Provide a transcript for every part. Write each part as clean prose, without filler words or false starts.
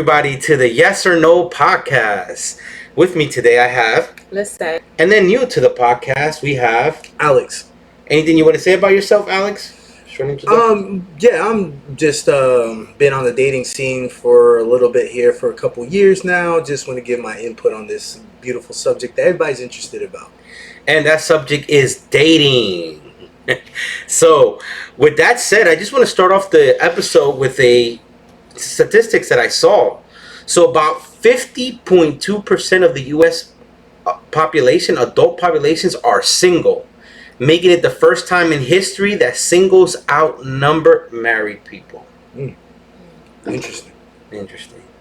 everybody to the Yes or No podcast. With me today I have Listen. And then new to the podcast we have Alex. Anything you want to say about yourself, Alex? Yeah, I'm just been on the dating scene for a little bit here for a couple years now. Just want to give my input on this beautiful subject that everybody's interested about. And that subject is dating. So, with that said, I just want to start off the episode with a statistics that I saw. So, about 50.2% of the U.S. population, adult populations, are single, making it the first time in history that singles outnumber married people. Interesting.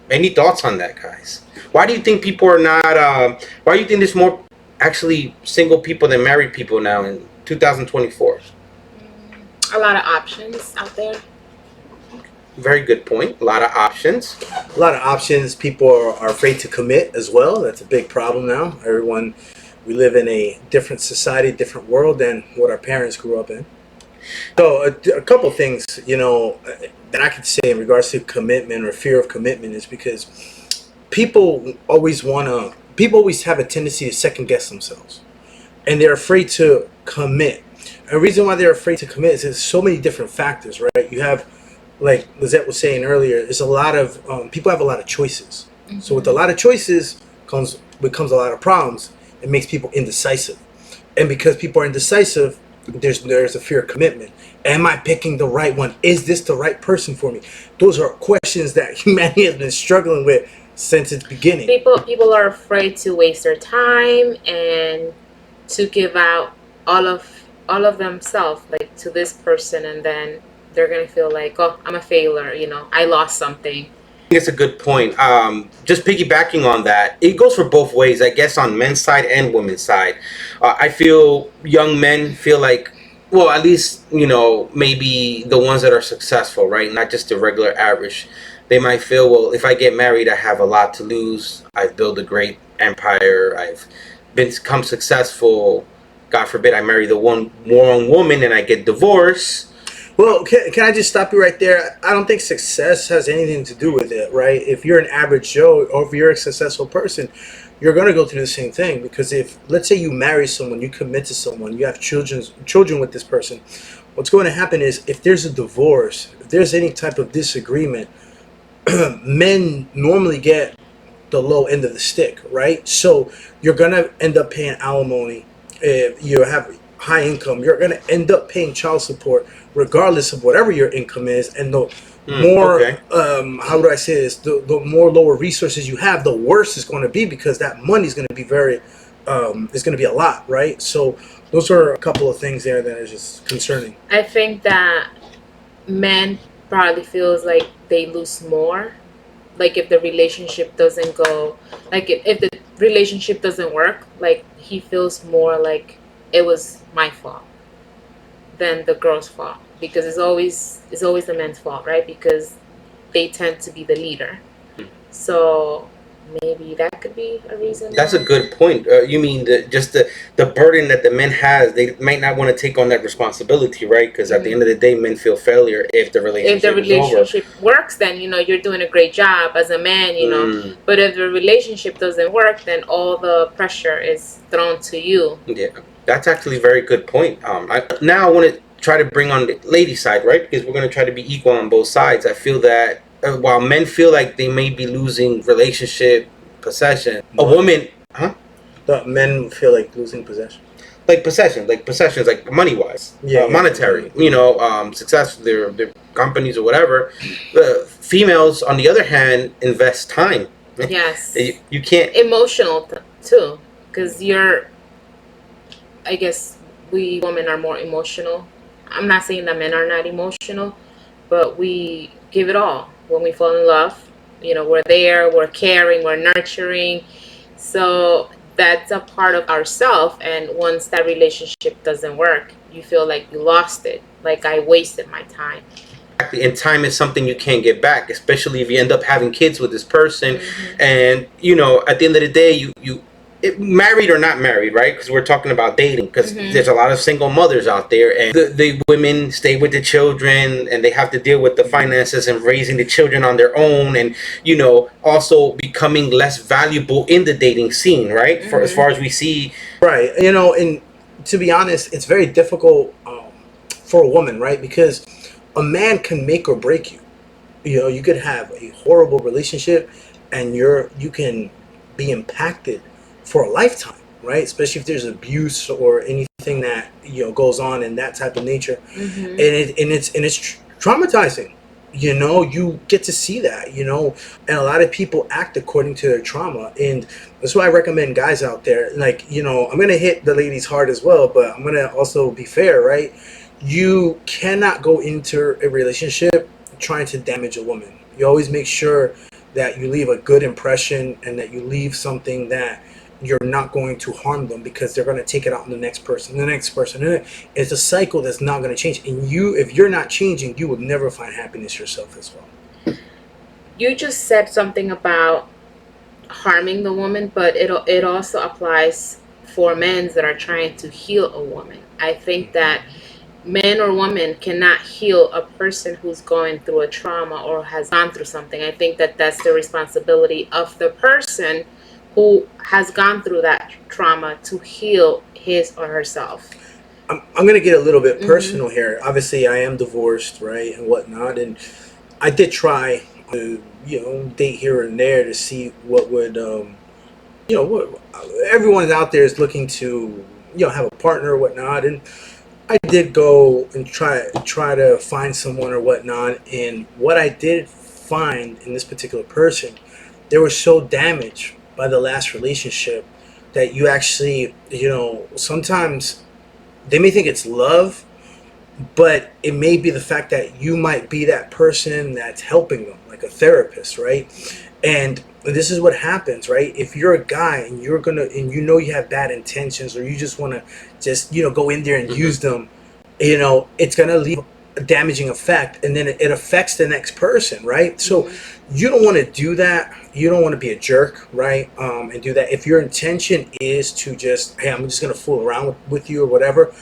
Any thoughts on that, guys? Why do you think people are not? Why do you think there's more actually single people than married people now in 2024? A lot of options out there. Very good point. A lot of options. People are afraid to commit as well. That's a big problem now. We live in a different society, different world than what our parents grew up in. So a couple things, that I could say in regards to commitment or fear of commitment is because people always have a tendency to second guess themselves, and they're afraid to commit. And the reason why they're afraid to commit is there's so many different factors, right? You have, like Lizette was saying earlier, there's a lot of people have a lot of choices. Mm-hmm. So with a lot of choices becomes a lot of problems. It makes people indecisive, and because people are indecisive, there's a fear of commitment. Am I picking the right one? Is this the right person for me? Those are questions that humanity has been struggling with since its beginning. People are afraid to waste their time and to give out all of themselves, like, to this person, and then they're gonna feel like, oh, I'm a failure. I lost something. It's a good point. Just piggybacking on that, it goes for both ways, I guess, on men's side and women's side. I feel young men feel like, well, at least, maybe the ones that are successful, right? Not just the regular average. They might feel, well, if I get married, I have a lot to lose. I've built a great empire. I've become successful. God forbid I marry the wrong woman and I get divorced. Well, can I just stop you right there? I don't think success has anything to do with it, right? If you're an average Joe or if you're a successful person, you're going to go through the same thing. Because if, let's say you marry someone, you commit to someone, you have children with this person, what's going to happen is if there's a divorce, if there's any type of disagreement, men normally get the low end of the stick, right? So you're going to end up paying alimony. If you have high income, you're going to end up paying child support regardless of whatever your income is. And the more how would I say this, the more lower resources you have, the worse it's going to be, because that money is going to be it's going to be a lot, right? So those are a couple of things there that are just concerning. I think that men probably feels like they lose more, like if the relationship doesn't go, like if the relationship doesn't work, like he feels more like it was my fault than the girl's fault, because it's always the men's fault, right? Because they tend to be the leader. So maybe that could be a reason. That's a good point. You mean the burden that the men has, they might not want to take on that responsibility, right? Because at the end of the day, men feel failure if the relationship works, then you're doing a great job as a man, But if the relationship doesn't work, then all the pressure is thrown to you. Yeah, that's actually a very good point. Now I want to try to bring on the lady side, right? Because we're going to try to be equal on both sides. I feel that while men feel like they may be losing relationship possession, a woman, The men feel like losing possession. Like possessions, like money wise, monetary, success, their companies or whatever. Females, on the other hand, invest time. Yes, you can't. Emotional too, because I guess we women are more emotional. I'm not saying that men are not emotional, but we give it all when we fall in love. We're there, we're caring, we're nurturing. So that's a part of ourselves. And once that relationship doesn't work, you feel like you lost it, like I wasted my time. And time is something you can't get back, especially if you end up having kids with this person. Mm-hmm. And at the end of the day, married or not married, right? Because we're talking about dating. Because Mm-hmm. there's a lot of single mothers out there, and the women stay with the children, and they have to deal with the finances and raising the children on their own, and also becoming less valuable in the dating scene, right? For as Mm-hmm. far as we see, Right. And to be honest, it's very difficult for a woman, right? Because a man can make or break you. You could have a horrible relationship, and you can be impacted for a lifetime, right? Especially if there's abuse or anything that goes on in that type of nature, Mm-hmm. and it's traumatizing. You get to see that, and a lot of people act according to their trauma, and that's why I recommend guys out there, like, I'm gonna hit the ladies hard as well, but I'm gonna also be fair, right? You cannot go into a relationship trying to damage a woman. You always make sure that you leave a good impression and that you leave something that you're not going to harm them, because they're going to take it out on the next person, the next person. It's a cycle that's not going to change. And if you're not changing, you will never find happiness yourself as well. You just said something about harming the woman, but it also applies for men that are trying to heal a woman. I think that men or women cannot heal a person who's going through a trauma or has gone through something. I think that that's the responsibility of the person who has gone through that trauma to heal his or herself. I'm going to get a little bit Mm-hmm. personal here. Obviously, I am divorced, right, and whatnot, and I did try to, date here and there to see what would, what everyone out there is looking to, have a partner or whatnot, and I did go and try to find someone or whatnot, and what I did find in this particular person, they were so damaged by the last relationship that you actually, sometimes they may think it's love, but it may be the fact that you might be that person that's helping them, like a therapist, right? And this is what happens, right? If you're a guy and you have bad intentions, or you just want to go in there and use them, it's gonna leave a damaging effect, and then it affects the next person, right? So you don't want to do that. You don't want to be a jerk, right? And do that. If your intention is to just, hey, I'm just gonna fool around with you or whatever,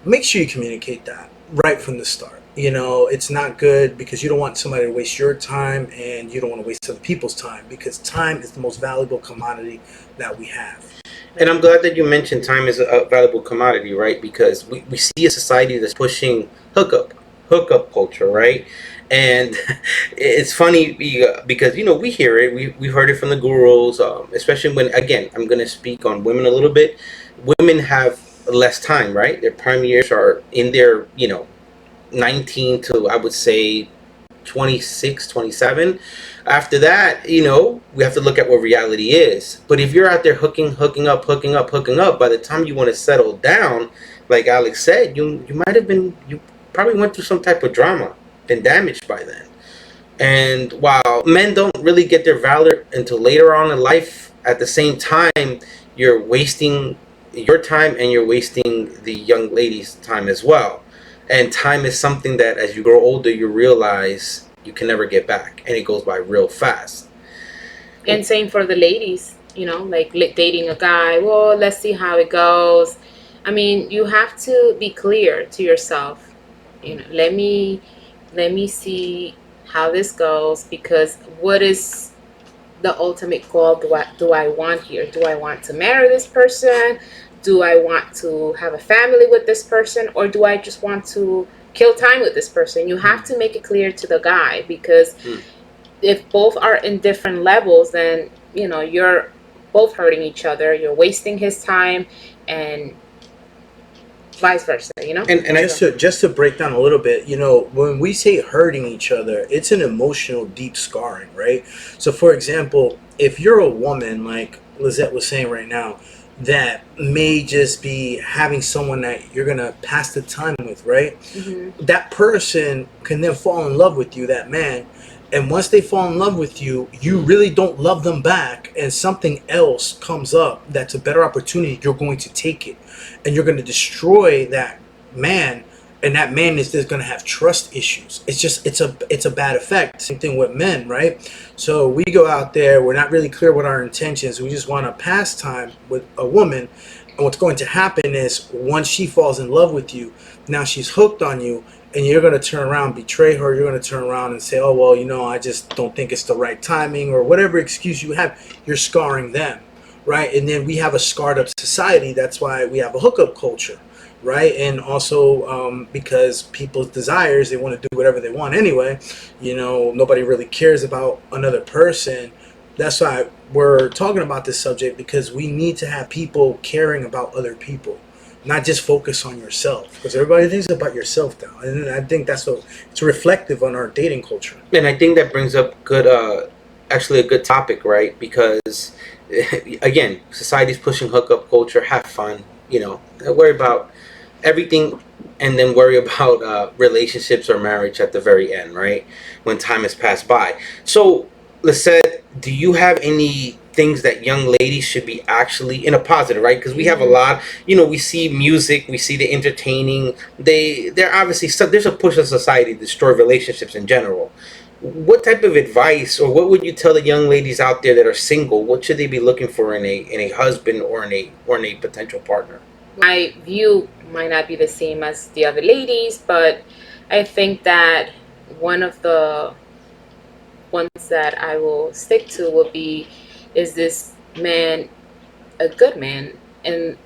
make sure you communicate that right from the start. It's not good, because you don't want somebody to waste your time, and you don't want to waste other people's time, because time is the most valuable commodity that we have. and I'm glad that you mentioned time is a valuable commodity, right? Because we see a society that's pushing hookup culture, right? And it's funny because we hear it, we heard it from the gurus, especially when, again, I'm going to speak on women a little bit. Women have less time, right? Their prime years are in their 19 to, I would say, 26, 27. After that, we have to look at what reality is. But if you're out there hooking up, by the time you want to settle down, like Alex said, you probably went through some type of drama, been damaged by then. And while men don't really get their valor until later on in life, at the same time, you're wasting your time, and you're wasting the young lady's time as well. And time is something that, as you grow older, you realize you can never get back, and it goes by real fast. And same for the ladies, like dating a guy. Well, let's see how it goes. I mean, you have to be clear to yourself. Let me see how this goes, because what is the ultimate goal do I want here? Do I want to marry this person? Do I want to have a family with this person? Or do I just want to kill time with this person? You have to make it clear to the guy, because if both are in different levels, then you're both hurting each other. You're wasting his time, and vice versa. And just to break down a little bit, when we say hurting each other, it's an emotional deep scarring, right? So for example, if you're a woman, like Lizette was saying right now, that may just be having someone that you're gonna pass the time with, right? Mm-hmm. That person can then fall in love with you, that man, and once they fall in love with you, you really don't love them back, and something else comes up that's a better opportunity, you're going to take it, and you're going to destroy that man, and that man is just going to have trust issues. It's a bad effect. Same thing with men, right? So we go out there, we're not really clear what our intentions. We just want to pass time with a woman, and what's going to happen is once she falls in love with you, now she's hooked on you, and you're going to turn around, betray her. You're going to turn around and say, oh, well, I just don't think it's the right timing, or whatever excuse you have. You're scarring them, right? And then we have a scarred up society. That's why we have a hookup culture, right? And also because people's desires, they want to do whatever they want anyway. Nobody really cares about another person. That's why we're talking about this subject, because we need to have people caring about other people, not just focus on yourself, because everybody thinks about yourself now. And I think it's reflective on our dating culture. And I think that brings up actually a good topic, right? Because again, society's pushing hookup culture. Have fun, worry about everything, and then worry about relationships or marriage at the very end, right? When time has passed by. So, Lisette, do you have any things that young ladies should be actually in a positive, right? Because we have a lot, we see music, we see the entertaining. They're obviously there's a push of society to destroy relationships in general. What type of advice, or what would you tell the young ladies out there that are single? What should they be looking for in a husband or in a potential partner? My view might not be the same as the other ladies, but I think that one of the ones that I will stick to will be, is this man a good man? And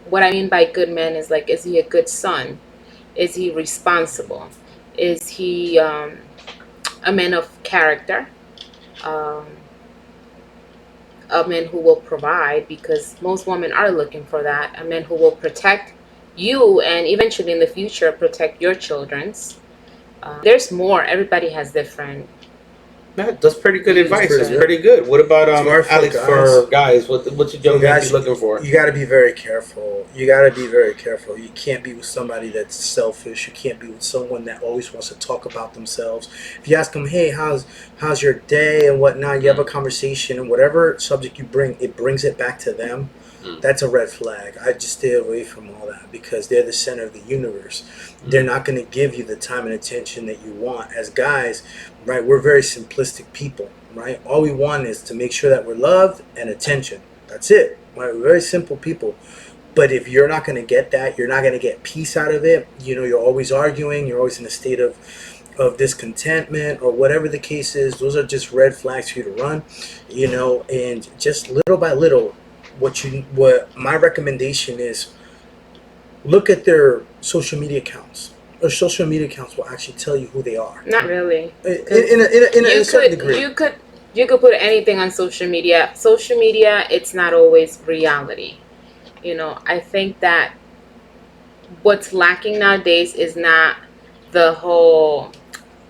what I mean by good man is, like, is he a good son? Is he responsible? Is he a man of character? A man who will provide, because most women are looking for that. A man who will protect you, and eventually in the future protect your children's. There's more. Everybody has different. That's pretty good advice. pretty That's good. pretty good. What about Smart for Alex, guys. for guys? What's your young man be looking for? You got to be very careful. You can't be with somebody that's selfish. You can't be with someone that always wants to talk about themselves. If you ask them, hey, how's your day and whatnot, you have a conversation, and whatever subject you bring, it brings it back to them. That's a red flag. I just stay away from all that, because they're the center of the universe. They're not going to give you the time and attention that you want. As guys, right, we're very simplistic people, right? All we want is to make sure that we're loved and attention. That's it. Right? We're very simple people. But if you're not going to get that, you're not going to get peace out of it. You're always arguing. You're always in a state of discontentment, or whatever the case is. Those are just red flags for you to run, and just little by little, what my recommendation is, look at their social media accounts. Their social media accounts will actually tell you who they are. Not really. In a certain degree. You could put anything on social media. Social media, it's not always reality. I think that what's lacking nowadays is not the whole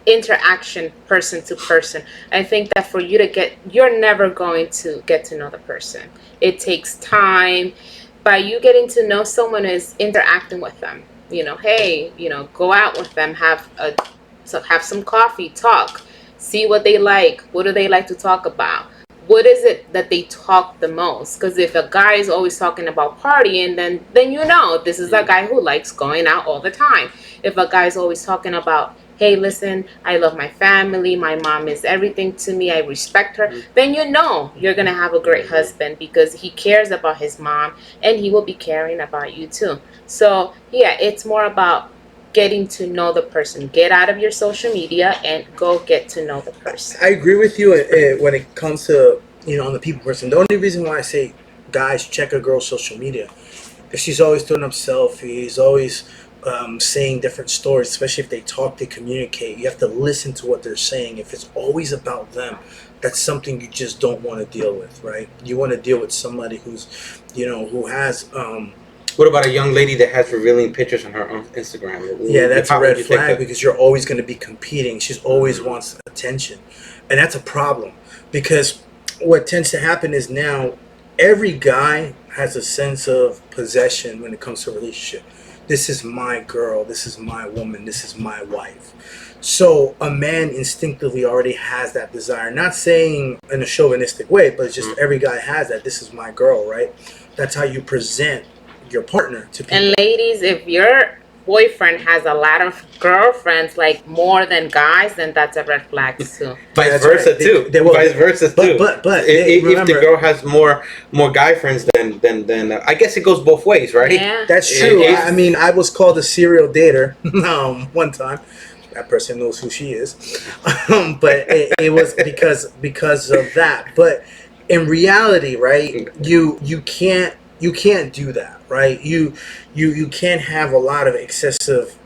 interaction person to person. I think that for you to you're never going to get to know the person. It takes time. By you getting to know someone is interacting with them. Hey, go out with them, have some coffee, talk, see what they like. What do they like to talk about? What is it that they talk the most? Because if a guy is always talking about partying, then this is a guy who likes going out all the time. If a guy is always talking about, hey, listen, I love my family, my mom is everything to me, I respect her, then you're going to have a great husband, because he cares about his mom, and he will be caring about you too. So, yeah, it's more about getting to know the person. Get out of your social media and go get to know the person. I agree with you when it comes to, on the people person. The only reason why I say, guys, check a girl's social media, if she's always throwing up selfies, always saying different stories, especially if they talk, they communicate, you have to listen to what they're saying. If it's always about them, that's something you just don't want to deal with, right? You want to deal with somebody who's, who has... What about a young lady that has revealing pictures on her own Instagram? Yeah, that's a red flag, because you're always going to be competing. She's always wants attention. And that's a problem, because what tends to happen is now every guy has a sense of possession when it comes to a relationship. This is my girl, this is my woman, this is my wife. So a man instinctively already has that desire. Not saying in a chauvinistic way, but it's just every guy has that. This is my girl, right? That's how you present your partner to people. And ladies, if you're boyfriend has a lot of girlfriends, like more than guys, then that's a red flag too. Vice That's versa right. too. They will. Vice versa too. But If the remember, girl has more guy friends than I guess it goes both ways, right? Yeah. that's true. If- I mean, I was called a serial dater one time. That person knows who she is, but it was because of that. But in reality, right? You can't do that, right? You can't have a lot of excessive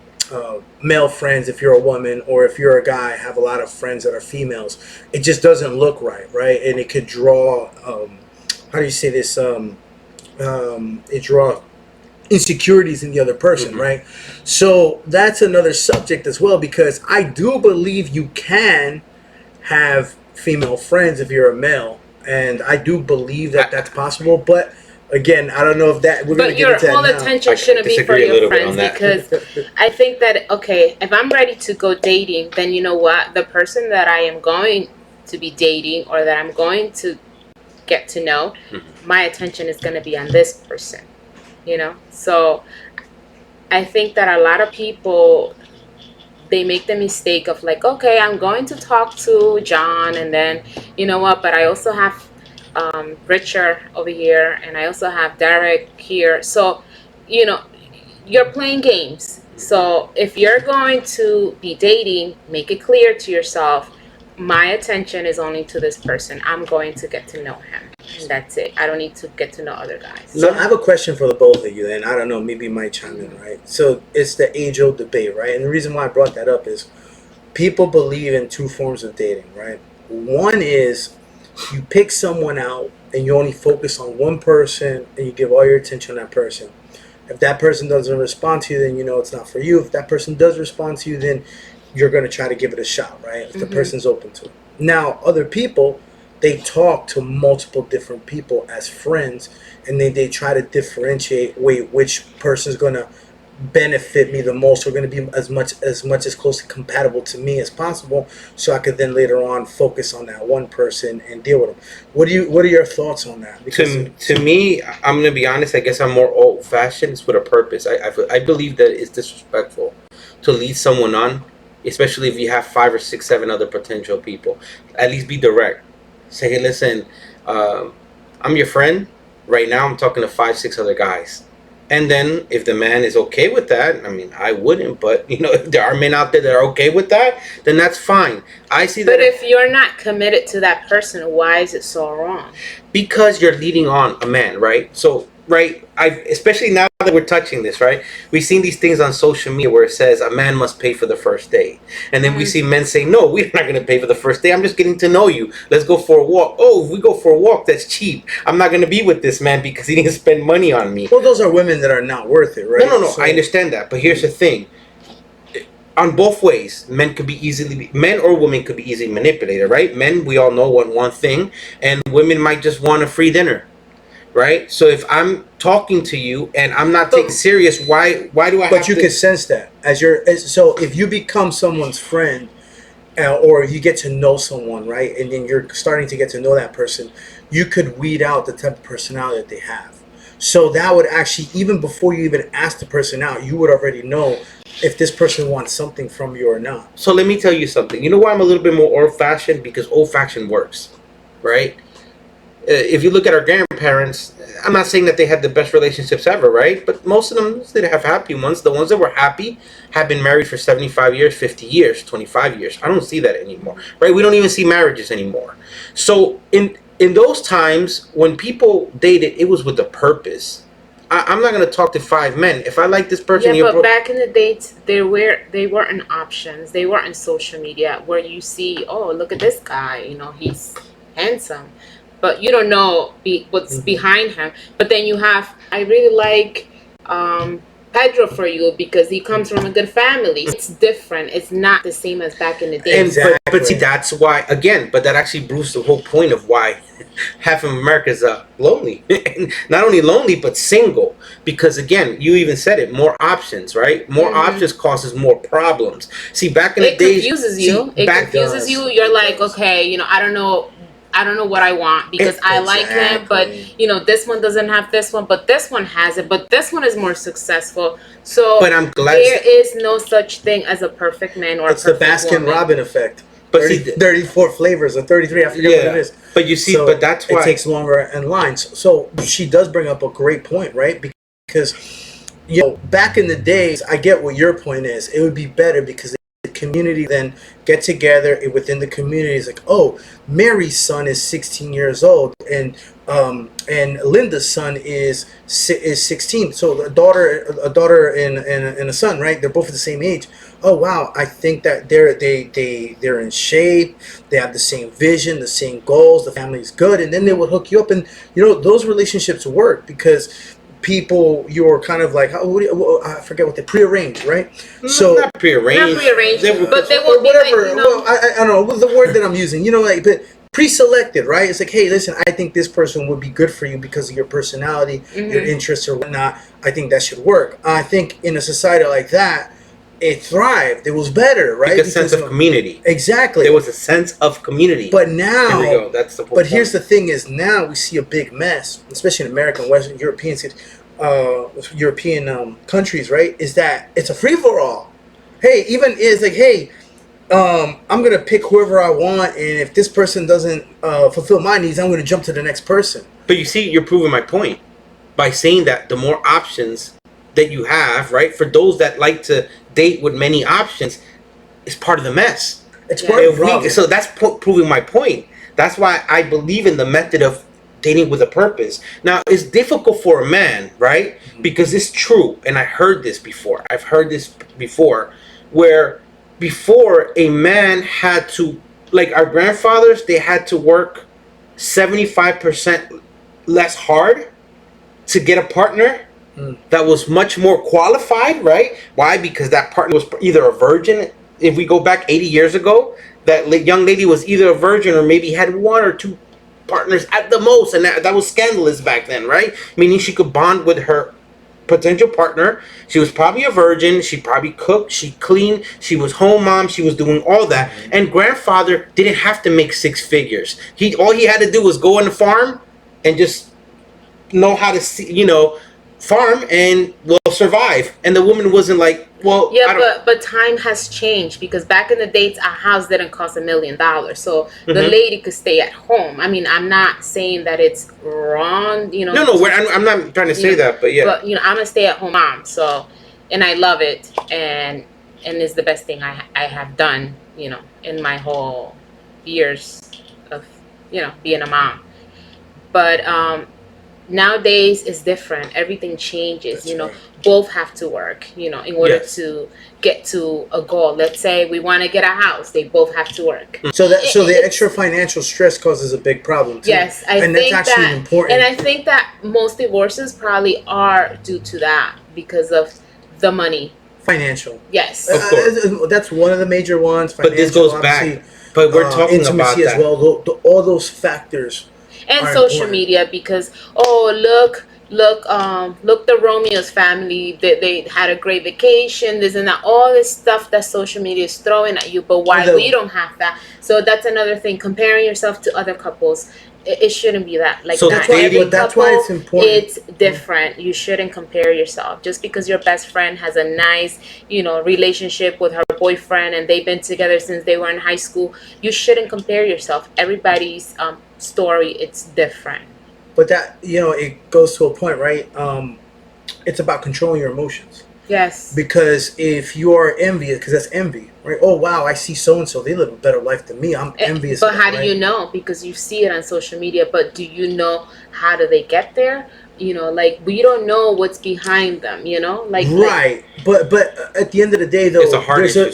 male friends if you're a woman, or if you're a guy, have a lot of friends that are females. It just doesn't look right, right? And it could draw. How do you say this? It draw insecurities in the other person, right? So that's another subject as well, because I do believe you can have female friends if you're a male, and I do believe that that's possible. But again, I don't know if that we're going to But get your into whole that now. attention I shouldn't be for disagree a your little bit friends, on that. because I think that, okay, if I'm ready to go dating, then you know what? The person that I am going to be dating, or that I'm going to get to know, my attention is going to be on this person, you know? So I think that a lot of people, they make the mistake of like, okay, I'm going to talk to John, and then you know what? But I also have Richard over here, and I also have Derek here. So, you know, you're playing games. So if you're going to be dating, make it clear to yourself, my attention is only to this person. I'm going to get to know him, and that's it. I don't need to get to know other guys. So I have a question for the both of you, and I don't know, maybe you might chime in, right? So it's the age-old debate, right? And the reason why I brought that up is people believe in two forms of dating, right? One is you pick someone out and you only focus on one person and you give all your attention to that person. If that person doesn't respond to you, then you know it's not for you. If that person does respond to you, then you're going to try to give it a shot, right? If the person's open to it. Now, other people, they talk to multiple different people as friends, and they try to differentiate, wait, which person's going to benefit me the most, or going to be as close to compatible to me as possible, so I could then later on focus on that one person and deal with them. What are your thoughts on that? Because to me, I'm gonna be honest. I guess I'm more old fashioned. It's with a purpose. I believe that it's disrespectful to lead someone on, especially if you have 5 or 6, 7 other potential people. At least be direct. Say, hey, listen, I'm your friend. Right now, I'm talking to 5, 6 other guys. And then if the man is okay with that, I mean, I wouldn't, but you know, if there are men out there that are okay with that, then that's fine. I see that. But if you're not committed to that person, why is it so wrong? Because you're leading on a man, right? So, right, especially now that we're touching this, right? We've seen these things on social media where it says a man must pay for the first date. And then we see men say, no, we're not going to pay for the first date. I'm just getting to know you. Let's go for a walk. Oh, if we go for a walk, that's cheap. I'm not going to be with this man because he didn't spend money on me. well, those are women that are not worth it, right? No, So- I understand that. But here's the thing. On both ways, men or women could be easily manipulated, right? Men, we all know, want one thing, and women might just want a free dinner, right? So if I'm talking to you and I'm not taking serious, why do I? But you can sense that so if you become someone's friend, or you get to know someone, right, and then you're starting to get to know that person, you could weed out the type of personality that they have. So that would actually, even before you even ask the person out, you would already know if this person wants something from you or not. So let me tell you something. You know why I'm a little bit more old-fashioned? Because old-fashioned works, right? If you look at our grandparents, I'm not saying that they had the best relationships ever, right? But most of them did have happy ones. The ones that were happy have been married for 75 years, 50 years, 25 years. I don't see that anymore, right? We don't even see marriages anymore. So in those times, when people dated, it was with a purpose. I'm not going to talk to 5 men. If I like this person... Yeah, but back in the days, they weren't options. They weren't social media where you see, oh, look at this guy. You know, he's handsome. But you don't know what's behind him. But then you have, I really like Pedro for you because he comes from a good family. It's different. It's not the same as back in the day. But see, that's why, again, but that actually proves the whole point of why half of America is lonely. Not only lonely, but single. Because, again, you even said it, more options, right? More options causes more problems. See, back in the days... It confuses you. You're like, okay, you know, I don't know I don't know what I want because I like him, but this one doesn't have this one, but this one has it, but this one is more successful. So But I'm glad there is no such thing as a perfect man or It's a the perfect Baskin woman. Robin effect. But 34 flavors or 33, I forget what it is. But you see, So but that's why it takes longer in lines. So she does bring up a great point, right? Because back in the days, I get what your point is. It would be better because the community then get together within the community. It's like, oh, Mary's son is 16 years old, and Linda's son is 16. So a daughter and a son, right? They're both at the same age. Oh wow, I think that they're in shape. They have the same vision, the same goals. The family's good, and then they would hook you up, and those relationships work because people you're kind of like I forget what they prearranged, right? So not prearranged, but they will be whatever. like, Well, I don't know the word that I'm using. But pre-selected, right? It's like, hey, listen, I think this person would be good for you because of your personality, your interests, or whatnot. I think that should work. I think in a society like that, it thrived. It was better, right? Because sense of community. Exactly. There was a sense of community. But now, here we go. That's the whole but point. here's the thing: is now we see a big mess, especially in American, Western European countries, right? Is that it's a free for all. Hey, even it's like, hey, I'm gonna pick whoever I want, and if this person doesn't fulfill my needs, I'm gonna jump to the next person. But you see, you're proving my point by saying that the more options that you have, right, for those that like to date with many options, is part of the mess. It's part of the problem. So that's proving my point. That's why I believe in the method of dating with a purpose. Now, it's difficult for a man, right? Because it's true, and I heard this before. I've heard this before, where before a man had to, like our grandfathers, they had to work 75% less hard to get a partner that was much more qualified, right? Why? Because that partner was either a virgin. If we go back 80 years ago, that young lady was either a virgin or maybe had one or two partners at the most, and that was scandalous back then, right? Meaning she could bond with her potential partner. She was probably a virgin. She probably cooked. She cleaned. She was home mom. She was doing all that. And grandfather didn't have to make six figures. All he had to do was go on the farm and just know how to see, farm and survive. And the woman wasn't like, well, yeah, but time has changed because back in the days, a house didn't cost $1 million, so the lady could stay at home. I mean, I'm not saying that it's wrong, No, I'm not trying to say that, but yeah. But I'm a stay-at-home mom, so, and I love it, and it's the best thing I have done, in my whole years of, being a mom. But nowadays it's different. Everything changes. That's right. Both have to work, in order to get to a goal. Let's say we want to get a house. They both have to work. So the extra financial stress causes a big problem too. Yes, and that's actually important. And I think that most divorces probably are due to that because of the money. Financial. Yes. Of course. That's one of the major ones. But this goes back. But we're talking about that. As well. All those factors. And social media, because look the Romeo's family, they had a great vacation, this and that, all this stuff that social media is throwing at you, but why we don't have that? So that's another thing, comparing yourself to other couples. It shouldn't be that. Like, so that's why it's important. It's different. You shouldn't compare yourself. Just because your best friend has a nice, relationship with her boyfriend and they've been together since they were in high school, you shouldn't compare yourself. Everybody's story, it's different. But that, it goes to a point, right? It's about controlling your emotions. Yes. Because if you are envious, because that's envy, right? Oh, wow, I see so-and-so. They live a better life than me. I'm envious. But how do you know? Because you see it on social media, but do you know how do they get there? Like, we don't know what's behind them, Right. But at the end of the day, though, it's a hard issue.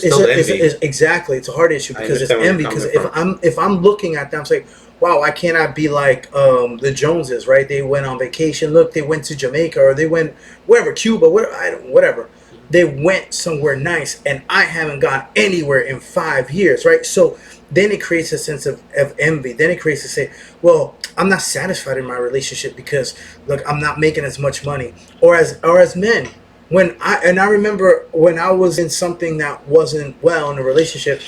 Exactly. It's a hard issue because it's envy. Because if I'm looking at them, I'm saying, wow, I cannot be like the Joneses, right? They went on vacation. Look, they went to Jamaica or they went wherever, Cuba, whatever. They went somewhere nice, and I haven't gone anywhere in 5 years, right? So then it creates a sense of envy. Then it creates to say, well, I'm not satisfied in my relationship because, look, I'm not making as much money. Or as men, I remember when I was in something that wasn't well in a relationship,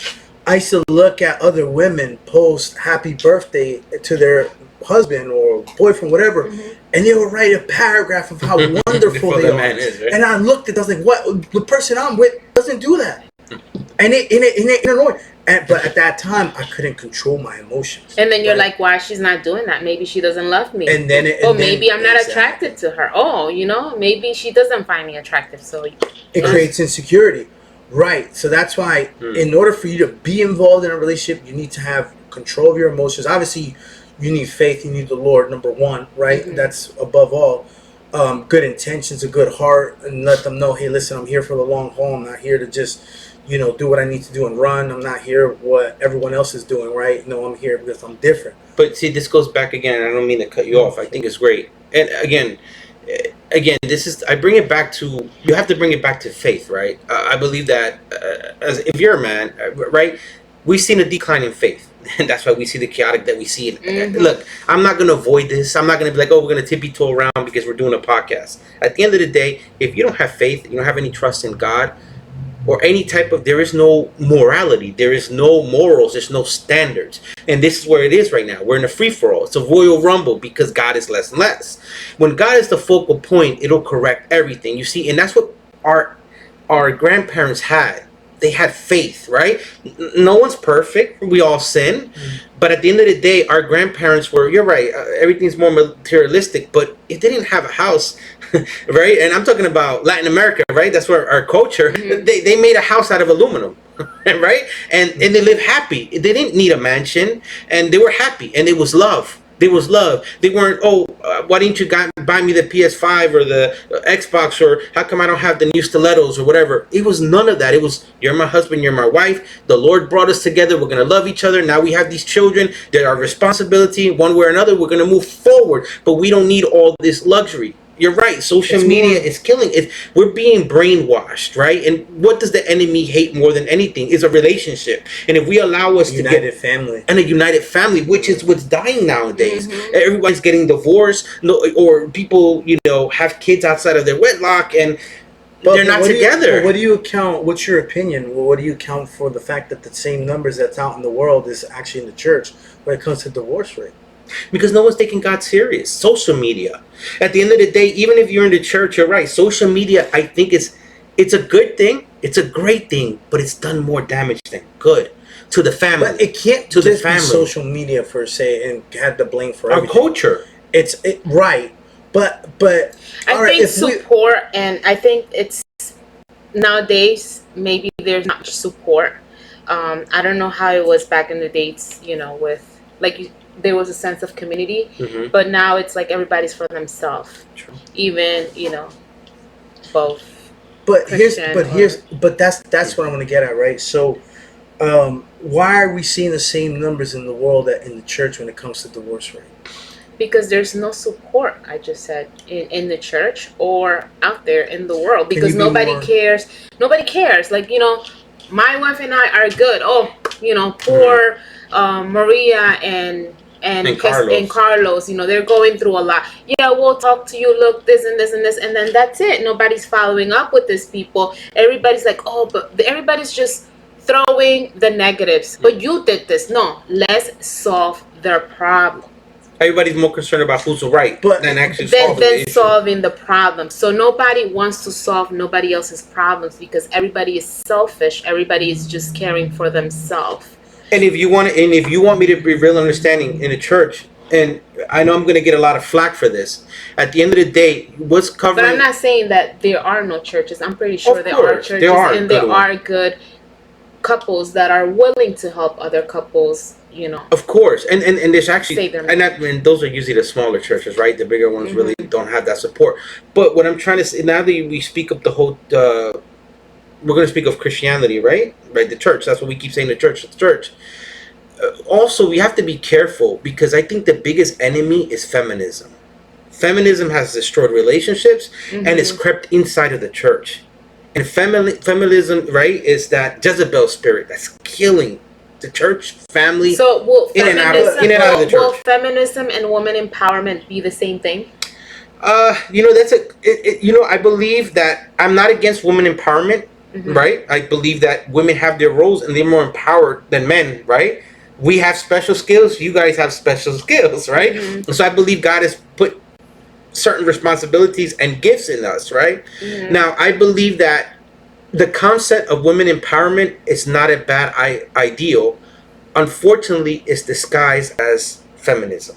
I used to look at other women post happy birthday to their husband or boyfriend, whatever, and they would write a paragraph of how wonderful they are. Right? And I looked at it, I was like, what? The person I'm with doesn't do that. And it annoyed. But at that time, I couldn't control my emotions. And then you're like, why she's not doing that? Maybe she doesn't love me. And then maybe I'm not attracted to her. Oh, maybe she doesn't find me attractive. So it creates insecurity. Right. So that's why in order for you to be involved in a relationship, you need to have control of your emotions. Obviously, you need faith. You need the Lord, number one, right? That's above all. Good intentions, a good heart, and let them know, hey, listen, I'm here for the long haul. I'm not here to just do what I need to do and run. I'm not here what everyone else is doing, right? No, I'm here because I'm different. But see, this goes back again. I don't mean to cut you off. I think it's great. And again, I bring it back to, you have to bring it back to faith, right? I believe that as if you're a man, right, we've seen a decline in faith. And that's why we see the chaotic that we see. Look, I'm not going to avoid this. I'm not going to be like, oh, we're going to tippy-toe around because we're doing a podcast. At the end of the day, if you don't have faith, you don't have any trust in God, or any type of, there is no morality, there is no morals, there's no standards. And this is where it is right now. We're in a free-for-all. It's a Royal Rumble because God is less and less. When God is the focal point, it'll correct everything. You see, and that's what our grandparents had. They had faith, right? No one's perfect. We all sin. But at the end of the day, our grandparents were, you're right, everything's more materialistic, but it didn't have a house, right? And I'm talking about Latin America, right? That's where our culture, they made a house out of aluminum, right? And they lived happy. They didn't need a mansion, and they were happy, and it was love. There was love. They weren't, why didn't you buy me the PS5 or the Xbox, or how come I don't have the new stilettos or whatever? It was none of that. It was, you're my husband, you're my wife. The Lord brought us together. We're going to love each other. Now we have these children. They're our responsibility. One way or another, we're going to move forward. But we don't need all this luxury. You're right. Social media is killing it. We're being brainwashed, right? And what does the enemy hate more than anything is a relationship. And if we allow us united family, and a united family, which is what's dying nowadays. Everybody's getting divorced, or people, have kids outside of their wedlock, and they're not together. What do you account? What's your opinion? What do you account for the fact that the same numbers that's out in the world is actually in the church when it comes to divorce rate? Because no one's taking God serious. Social media. At the end of the day, even if you're in the church, you're right. Social media, I think it's a good thing. It's a great thing, but it's done more damage than good to the family. But it can't to just be social media per se and have the blame for our culture. It's right, but I think support, and I think it's nowadays maybe there's not much support. I don't know how it was back in the days, with there was a sense of community, but now it's like everybody's for themselves. True. Even both. But that's what I'm going to get at, right? So, why are we seeing the same numbers in the world that in the church when it comes to divorce rate? Because there's no support, I just said, in the church or out there in the world. Because nobody cares. Nobody cares. My wife and I are good. Poor Maria and Carlos, they're going through a lot. Yeah, we'll talk to you, look, this and this and this, and then that's it. Nobody's following up with these people. Everybody's like, but everybody's just throwing the negatives. But you did this. No, let's solve their problem. Everybody's more concerned about who's right than actually solving the problem. So nobody wants to solve nobody else's problems because everybody is selfish. Everybody is just caring for themselves. And if you want me to be real understanding in a church, and I know I'm going to get a lot of flack for this, at the end of the day, what's covering... But I'm not saying that there are no churches. I'm pretty sure there are churches, and there are good couples that are willing to help other couples, Of course, and there's actually, and those are usually the smaller churches, right? The bigger ones really don't have that support. But what I'm trying to say, now that we speak of the whole... we're going to speak of Christianity, right? Right, the church. That's what we keep saying, the church. Also, we have to be careful because I think the biggest enemy is feminism. Feminism has destroyed relationships and it's crept inside of the church. And feminism, right, is that Jezebel spirit that's killing the church, family, in and out of the church. Will feminism and woman empowerment be the same thing? I believe that I'm not against woman empowerment. right? I believe that women have their roles and they're more empowered than men, right? We have special skills. You guys have special skills, right? Mm-hmm. So I believe God has put certain responsibilities and gifts in us, right? Mm-hmm. Now, I believe that the concept of women empowerment is not a bad ideal. Unfortunately, it's disguised as feminism.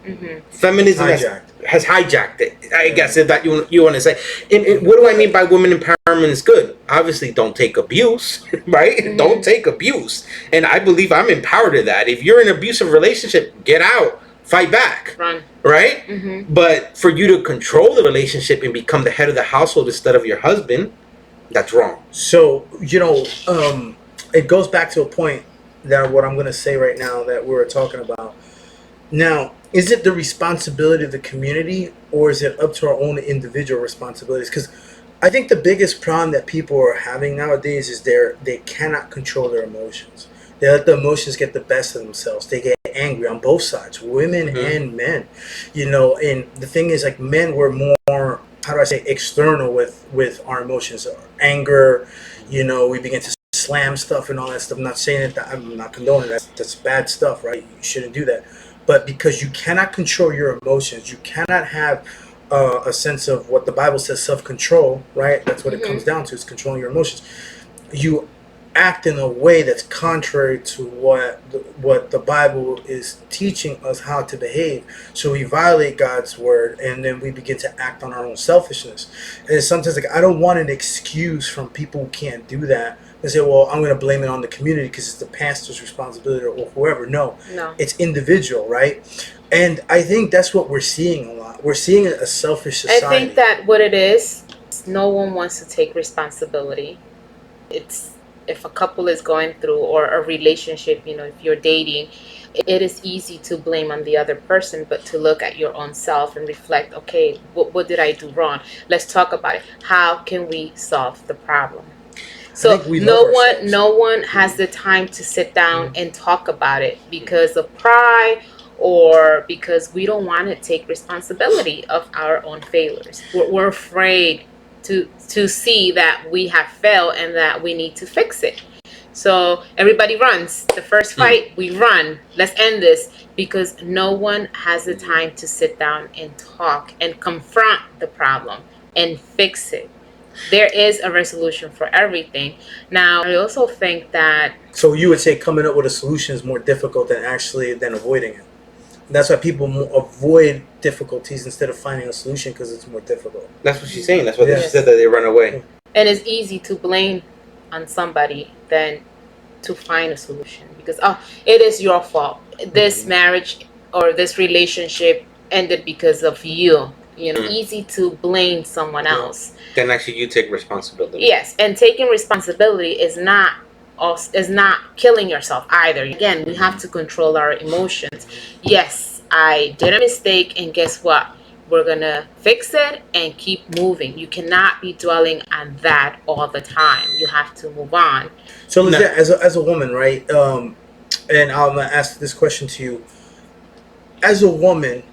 Mm-hmm. Feminism has hijacked it. I guess if that you want to say. And what do I mean by women empowerment is good? Obviously, don't take abuse, right? Mm-hmm. Don't take abuse. And I believe I'm empowered to that. If you're in an abusive relationship, get out, fight back, Run. right? Mm-hmm. But for you to control the relationship and become the head of the household instead of your husband, that's wrong. So, it goes back to a point that what I'm going to say right now that we're talking about. Now, is it the responsibility of the community, or is it up to our own individual responsibilities? Because I think the biggest problem that people are having nowadays is they cannot control their emotions. They let the emotions get the best of themselves. They get angry on both sides, women and men. And the thing is, like, men were more, how do I say, external with our emotions. Anger, we begin to slam stuff and all that stuff. I'm not saying that I'm not condoning that. That's bad stuff, right? You shouldn't do that. But because you cannot control your emotions, you cannot have a sense of what the Bible says, self-control, right? That's what it comes down to, is controlling your emotions. You act in a way that's contrary to what the Bible is teaching us how to behave. So we violate God's word, and then we begin to act on our own selfishness. And it's sometimes like, I don't want an excuse from people who can't do that. They say, well, I'm going to blame it on the community because it's the pastor's responsibility or whoever. No, it's individual, right? And I think that's what we're seeing a lot. We're seeing a selfish society. I think that what it is, no one wants to take responsibility. It's, if a couple is going through, or a relationship, if you're dating, it is easy to blame on the other person, but to look at your own self and reflect, okay, what did I do wrong? Let's talk about it. How can we solve the problem? So no one has the time to sit down and talk about it because of pride, or because we don't want to take responsibility of our own failures. We're afraid to see that we have failed and that we need to fix it. So everybody runs. The first fight, we run. Let's end this, because no one has the time to sit down and talk and confront the problem and fix it. There is a resolution for everything. Now, I also think that... So you would say coming up with a solution is more difficult than avoiding it. That's why people avoid difficulties instead of finding a solution, because it's more difficult. That's what she's saying. That's why she said that they run away. And it's easy to blame on somebody than to find a solution, because it is your fault. This marriage or this relationship ended because of you. Easy to blame someone else. Then actually you take responsibility. Yes, and taking responsibility is not killing yourself either. Again, we have to control our emotions. Yes, I did a mistake, and guess what? We're gonna fix it and keep moving. You cannot be dwelling on that all the time. You have to move on. So, as a woman, right? And I'm gonna ask this question to you. As a woman,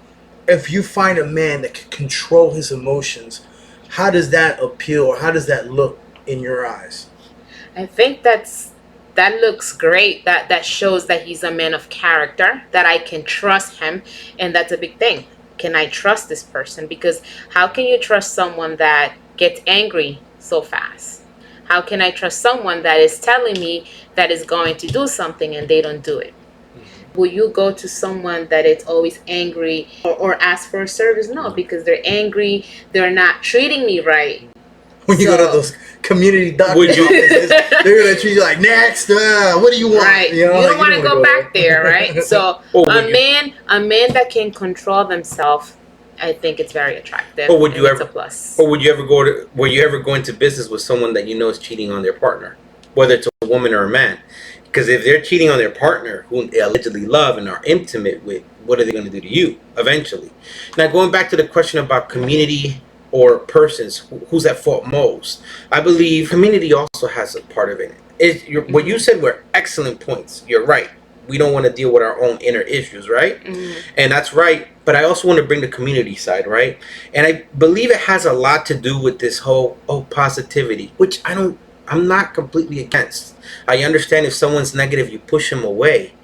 if you find a man that can control his emotions, how does that appeal, or how does that look in your eyes? I think that looks great. That shows that he's a man of character, that I can trust him, and that's a big thing. Can I trust this person? Because how can you trust someone that gets angry so fast? How can I trust someone that is telling me that is going to do something and they don't do it? Will you go to someone that is always angry or ask for a service? No, because they're angry. They're not treating me right. When you go to those community doctors' offices, they're going to treat you like, next, what do you want? Right. You don't want to go back there, right? So a man that can control themselves, I think it's very attractive. Or would you ever? It's a plus. Or would you ever go into business with someone that you know is cheating on their partner, whether it's a woman or a man? Because if they're cheating on their partner, who they allegedly love and are intimate with, what are they going to do to you eventually? Now, going back to the question about community or persons, who's at fault most? I believe community also has a part of it. What you said were excellent points. You're right. We don't want to deal with our own inner issues, right? And that's right. But I also want to bring the community side, right? And I believe it has a lot to do with this whole positivity, which I I'm not completely against. I understand if someone's negative, you push them away.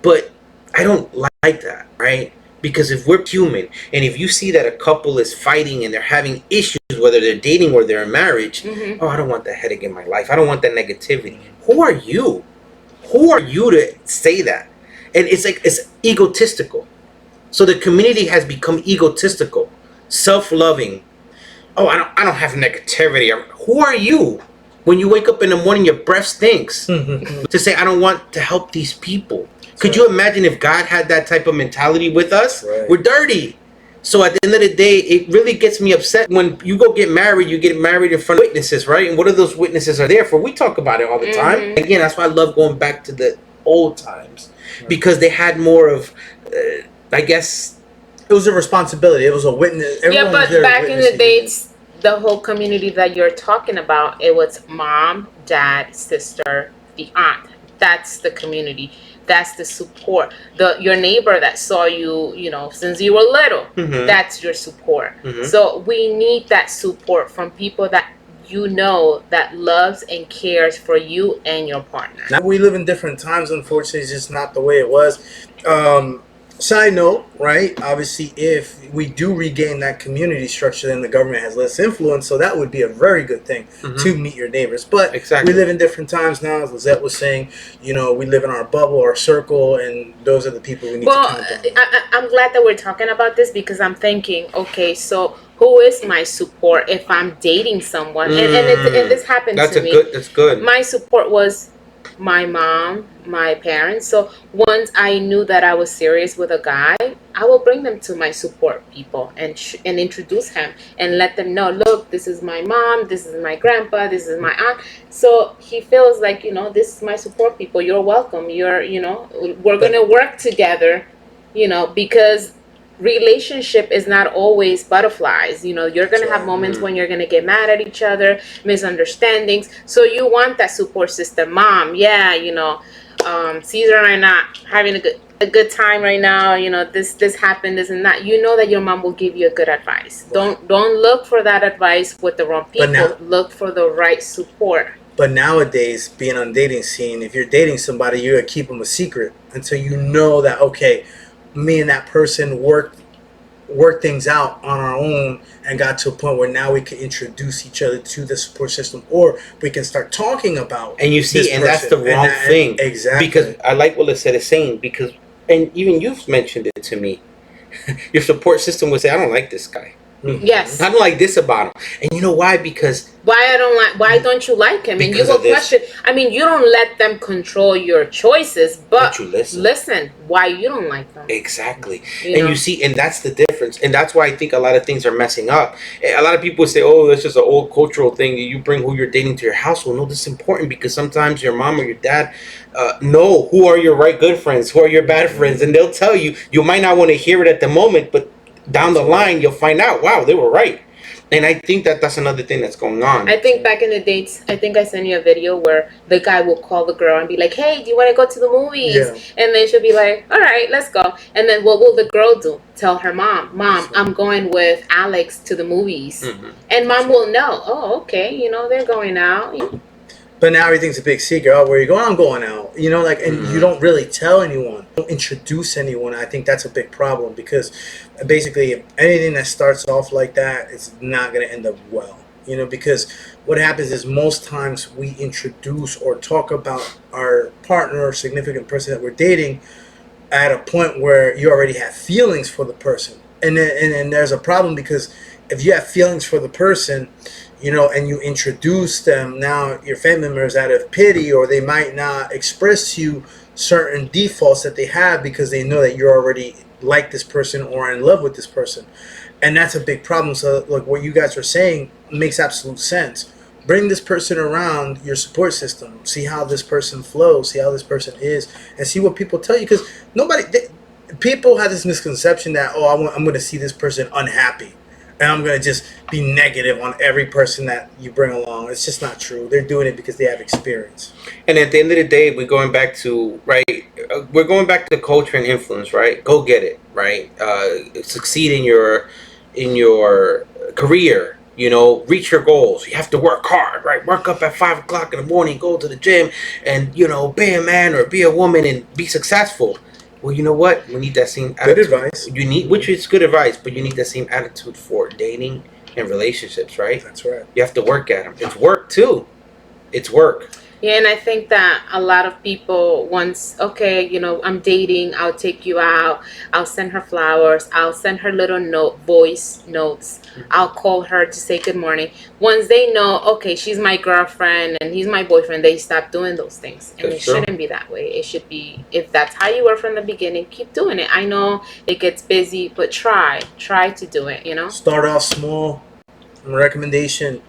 But I don't like that, right? Because if we're human, and if you see that a couple is fighting and they're having issues, whether they're dating or they're in marriage, oh, I don't want that headache in my life. I don't want that negativity. Who are you? Who are you to say that? And it's like, it's egotistical. So the community has become egotistical, self-loving. Oh, I don't have negativity. Who are you? When you wake up in the morning, your breath stinks. To say, I don't want to help these people. Could you imagine if God had that type of mentality with us? Right. We're dirty. So at the end of the day, it really gets me upset when you go get married, you get married in front of witnesses, right? And what are those witnesses are there for? We talk about it all the time. Again, that's why I love going back to the old times. Because they had more of, I guess... It was a responsibility. It was a witness. Yeah, but back in the days, the whole community that you're talking about, it was mom, dad, sister, the aunt. That's the community. That's the support. Your neighbor that saw you, since you were little, that's your support. So we need that support from people that that loves and cares for you and your partner. Now we live in different times. Unfortunately, it's just not the way it was. Side note, right? Obviously, if we do regain that community structure, then the government has less influence. So that would be a very good thing to meet your neighbors. But we live in different times now. As Lizette was saying, we live in our bubble, our circle, and those are the people we need to count on. I'm glad that we're talking about this because I'm thinking, okay, so who is my support if I'm dating someone? And this happened to me. That's good. My support was my mom, my parents. So once I knew that I was serious with a guy, I will bring them to my support people and introduce him and let them know, look, this is my mom, this is my grandpa, this is my aunt. So he feels like, this is my support people. You're welcome. We're going to work together, because relationship is not always butterflies. You're going to have moments when you're going to get mad at each other, misunderstandings. So you want that support system. Mom, Caesar and I are not having a good time right now. This happened, this and that. That your mom will give you a good advice. Right. Don't look for that advice with the wrong people. Look for the right support. But nowadays, being on dating scene, if you're dating somebody, you gotta keep them a secret until you know that, okay, me and that person worked things out on our own and got to a point where now we can introduce each other to the support system, or we can start talking about. And you see, and that's the wrong thing. Exactly. Because I like what Lisette is saying, and even you've mentioned it to me. Your support system would say, I don't like this guy. Yes. I don't like this about him. And you know why? Because why don't you like him? And you will question. You don't let them control your choices, but you listen why you don't like them. Exactly. You see, and that's the difference. And that's why I think a lot of things are messing up. A lot of people say, oh, that's just an old cultural thing. You bring who you're dating to your household. No, this is important because sometimes your mom or your dad know who are your right good friends, who are your bad friends. And they'll tell you. You might not want to hear it at the moment, but down the line, you'll find out, wow, they were right. And I think that's another thing that's going on. I think back in the dates, I think I sent you a video where the guy will call the girl and be like, hey, do you want to go to the movies? Yeah. And then she'll be like, all right, let's go. And then what will the girl do? Tell her mom, I'm going with Alex to the movies. And mom will know, oh, okay, they're going out. But now everything's a big secret. Oh, where are you going? I'm going out. And you don't really tell anyone. Don't introduce anyone. I think that's a big problem because basically anything that starts off like that is not going to end up well. Because what happens is most times we introduce or talk about our partner or significant person that we're dating at a point where you already have feelings for the person. And then there's a problem because if you have feelings for the person, and you introduce them, now your family members out of pity, or they might not express to you certain defaults that they have because they know that you're already like this person or in love with this person. And that's a big problem. So like what you guys are saying makes absolute sense. Bring this person around your support system. See how this person flows. See how this person is. And see what people tell you. Because people have this misconception that, I'm going to see this person unhappy. And I'm going to just be negative on every person that you bring along. It's just not true. They're doing it because they have experience. And at the end of the day, we're going back to, we're going back to culture and influence, right? Go get it, right? Succeed in your career, reach your goals. You have to work hard, right? Work up at 5 o'clock in the morning, go to the gym, and be a man or be a woman and be successful. Well, you know what? We need that same attitude. Good advice. Which is good advice, but you need that same attitude for dating and relationships, right? That's right. You have to work at them. It's work too. It's work. Yeah, and I think that a lot of people once, okay, I'm dating, I'll take you out, I'll send her flowers, I'll send her little voice notes, I'll call her to say good morning. Once they know, okay, she's my girlfriend and he's my boyfriend, they stop doing those things. And it shouldn't be that way. It should be, if that's how you were from the beginning, keep doing it. I know it gets busy, but try to do it, Start off small. Recommendation: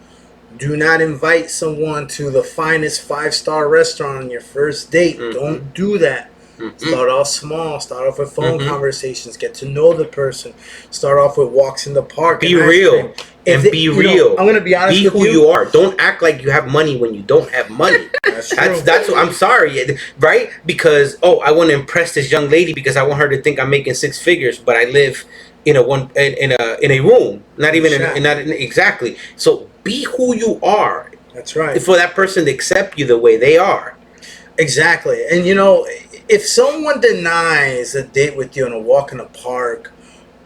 do not invite someone to the finest 5-star restaurant on your first date. Don't do that. Start off small. Start off with phone conversations. Get to know the person. Start off with walks in the park. Be real. Be real. I'm going to be honest with you. Be who you are. Don't act like you have money when you don't have money. That's what I'm sorry, right? Because I want to impress this young lady because I want her to think I'm making 6 figures, but I live in a room, not even exactly. So be who you are. That's right. For that person to accept you the way they are. Exactly. And if someone denies a date with you on a walk in a park,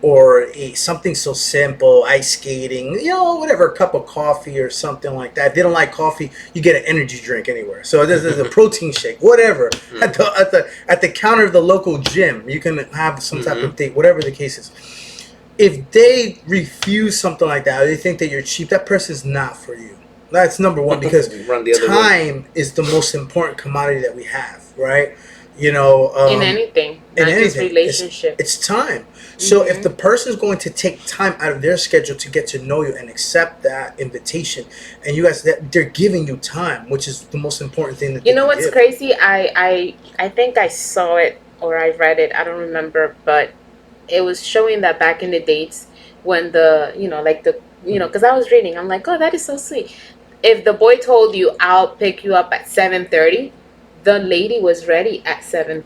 or something so simple, ice skating, whatever, a cup of coffee or something like that. If they don't like coffee, you get an energy drink anywhere. So there's a protein shake, whatever. At the counter of the local gym, you can have some type of date, whatever the case is. If they refuse something like that, or they think that you're cheap, that person's not for you. That's number one, because time is the most important commodity that we have, right? In anything, not just relationship. It's time. So if the person's going to take time out of their schedule to get to know you and accept that invitation, and you guys, they're giving you time, which is the most important thing that what's crazy? I think I saw it or I read it. I don't remember, but it was showing that back in the dates when because I was reading, I'm like, oh, that is so sweet. If the boy told you, I'll pick you up at 7:30, the lady was ready at 7:30.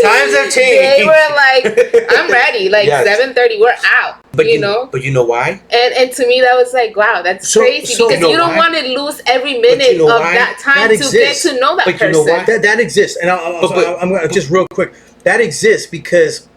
Times have changed. They were like, I'm ready. Like 7:30, we're out. But you know why? And to me, that was like, wow, that's crazy, because you don't want to lose every minute of that time to get to know that person. You know why? That exists, and I'm going to just real quick. That exists because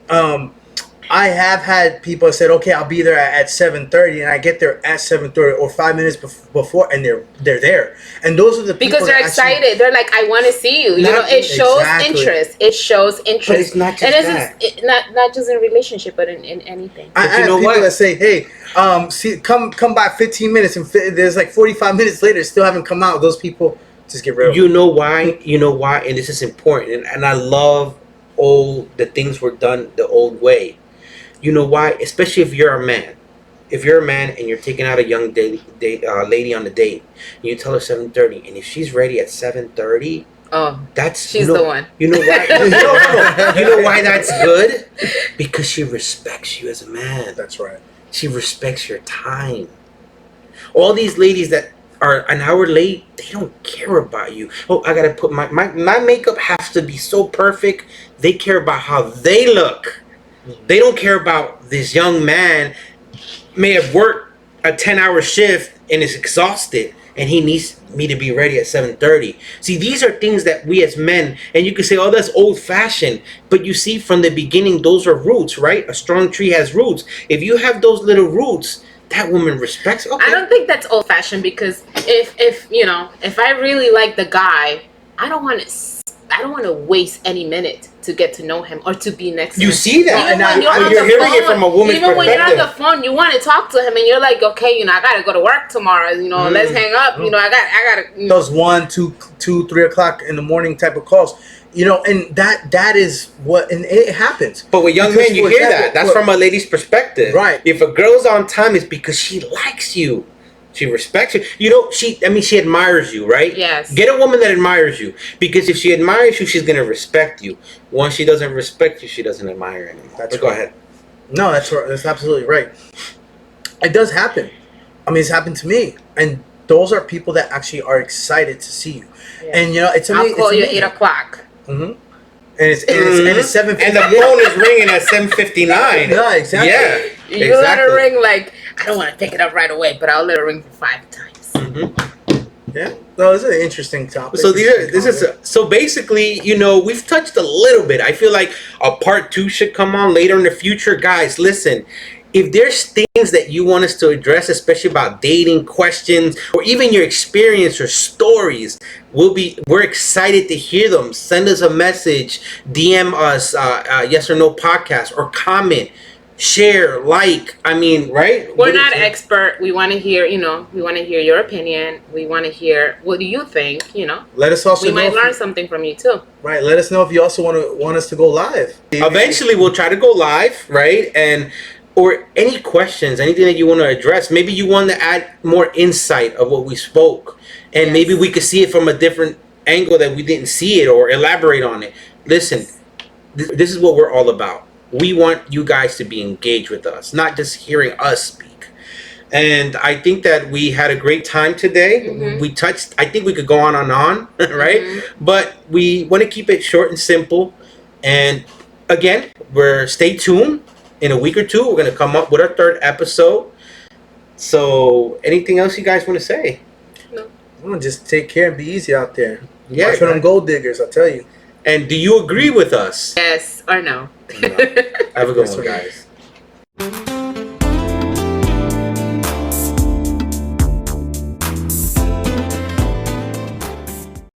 I have had people said, okay, I'll be there at 7:30, and I get there at 7:30 or 5 minutes before, and they're there. And those are the people because they're excited. They're like, I want to see you. It shows interest. It shows interest. But it's not just that. Not just in a relationship, but in anything. I have people that say, hey, come by 15 minutes, and there's like 45 minutes later, still haven't come out. Those people just get rid of them. You know why? And this is important. And I love the things were done the old way. You know why? Especially if you're a man. If you're a man and you're taking out a young lady on a date, and you tell her 7:30, and if she's ready at 7:30, she's the one. You know why? No. You know why that's good? Because she respects you as a man. That's right. She respects your time. All these ladies that are an hour late, they don't care about you. Oh, I gotta put my makeup has to be so perfect. They care about how they look. They don't care about this young man may have worked a 10-hour shift and is exhausted, and he needs me to be ready at 7:30. See, these are things that we as men, and you can say, oh, that's old-fashioned, but you see from the beginning, those are roots, right? A strong tree has roots. If you have those little roots, that woman respects. Okay. I don't think that's old-fashioned, because if I really like the guy, I don't want to waste any minute to get to know him or to be next to him. You see that? Even when you're hearing it from a woman's perspective. Even when you're on the phone, you want to talk to him, and you're like, okay, I gotta go to work tomorrow. Let's hang up. I gotta. Those 1, 2, 3 o'clock in the morning type of calls. And that is what, and it happens. But with young men, you hear that. That's from a lady's perspective, right? If a girl's on time, it's because she likes you. She respects you. She admires you, right? Yes. Get a woman that admires you. Because if she admires you, she's going to respect you. Once she doesn't respect you, she doesn't admire you anymore. Go ahead. No, that's right. That's absolutely right. It does happen. It's happened to me. And those are people that actually are excited to see you. Yeah. And, it's amazing. I'll call you at 8 o'clock. Mm-hmm. and it's 7:59. And the phone is ringing at 7:59. Yeah, exactly. Yeah, You let it ring like, I don't want to pick it up right away, but I'll let it ring for 5 times. Yeah, no, this is an interesting topic. So so basically, we've touched a little bit. I feel like a part 2 should come on later in the future. Guys, listen, if there's things that you want us to address, especially about dating questions or even your experience or stories, we're excited to hear them. Send us a message, DM us, yes or no podcast, or comment. Share, like, right? We're not expert. We want to hear, we want to hear your opinion. We want to hear, what do you think, Let us also we might learn something from you too. Right. Let us know if you also want us to go live. Eventually, we'll try to go live, right? Or any questions, anything that you want to address. Maybe you want to add more insight of what we spoke. And maybe we could see it from a different angle that we didn't see it, or elaborate on it. Listen, this is what we're all about. We want you guys to be engaged with us, not just hearing us speak. And I think that we had a great time today. I think we could go on and on, right? But we want to keep it short and simple. And again, stay tuned. In a week or two, we're going to come up with our 3rd episode. So anything else you guys want to say? No. Just take care and be easy out there. Yeah, watch for them gold diggers, I'll tell you. And do you agree with us? Yes or no? No. Have a good one, guys.